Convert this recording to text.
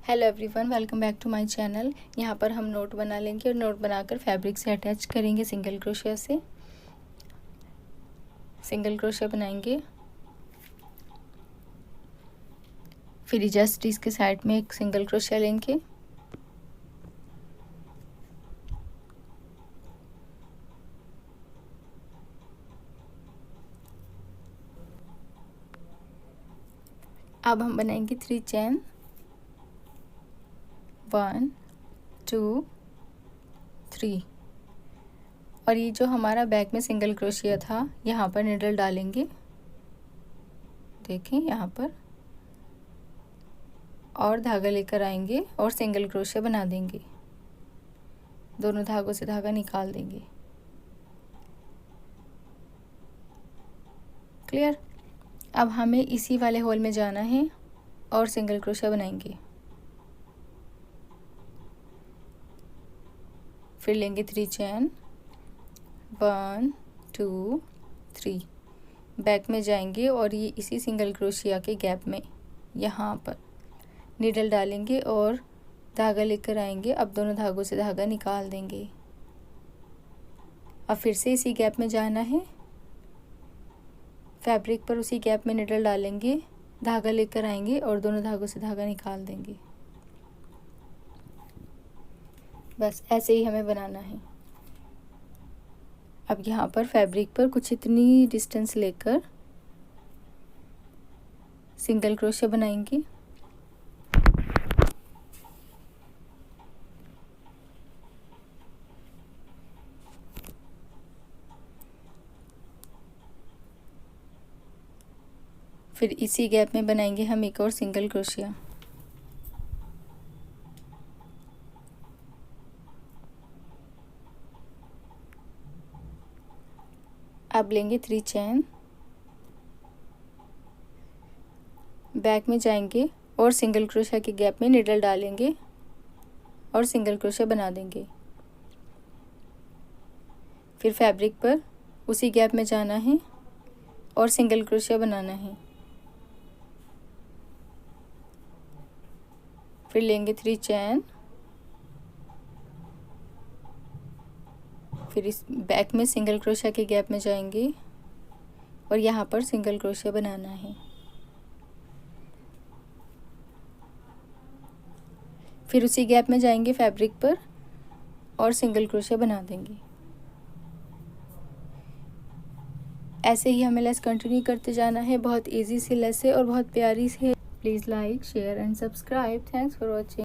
Hello everyone, welcome back to my channel. यहाँ पर हम नोट बना लेंगे और नोट बनाकर फैब्रिक से अटैच करेंगे। सिंगल क्रोशिया से सिंगल क्रोशिया बनाएंगे। फिर जस्ट इसके साइड में एक सिंगल क्रोशिया लेंगे। अब हम बनाएंगे 3 चेन, 1 2 3। और ये जो हमारा बैक में सिंगल क्रोशिया था, यहाँ पर निडल डालेंगे। देखें यहाँ पर, और धागा लेकर आएंगे और सिंगल क्रोशिया बना देंगे। दोनों धागों से धागा निकाल देंगे। क्लियर। अब हमें इसी वाले होल में जाना है और सिंगल क्रोशिया बनाएंगे। फिर लेंगे 3 चेन, 1 2 3। बैक में जाएंगे और ये इसी सिंगल क्रोशिया के गैप में यहाँ पर नीडल डालेंगे और धागा लेकर आएंगे। अब दोनों धागों से धागा निकाल देंगे। अब फिर से इसी गैप में जाना है। फैब्रिक पर उसी गैप में नीडल डालेंगे, धागा लेकर आएंगे और दोनों धागों से धागा निकाल देंगे। बस ऐसे ही हमें बनाना है। अब यहाँ पर फैब्रिक पर कुछ इतनी डिस्टेंस लेकर सिंगल क्रोशिया बनाएंगे। फिर इसी गैप में बनाएंगे हम एक और सिंगल क्रोशिया। अब लेंगे 3 चेन, बैक में जाएंगे और सिंगल क्रोशिया के गैप में निडल डालेंगे और सिंगल क्रोशिया बना देंगे। फिर फैब्रिक पर उसी गैप में जाना है और सिंगल क्रोशिया बनाना है। फिर लेंगे 3 चेन, फिर इस बैक में सिंगल क्रोशिया के गैप में जाएंगे और यहाँ पर सिंगल क्रोशिया बनाना है। फिर उसी गैप में जाएंगे फैब्रिक पर और सिंगल क्रोशिया बना देंगे। ऐसे ही हमें लेस कंटिन्यू करते जाना है। बहुत इजी सी लेस है और बहुत प्यारी सी है। Please like, share and subscribe. Thanks for watching.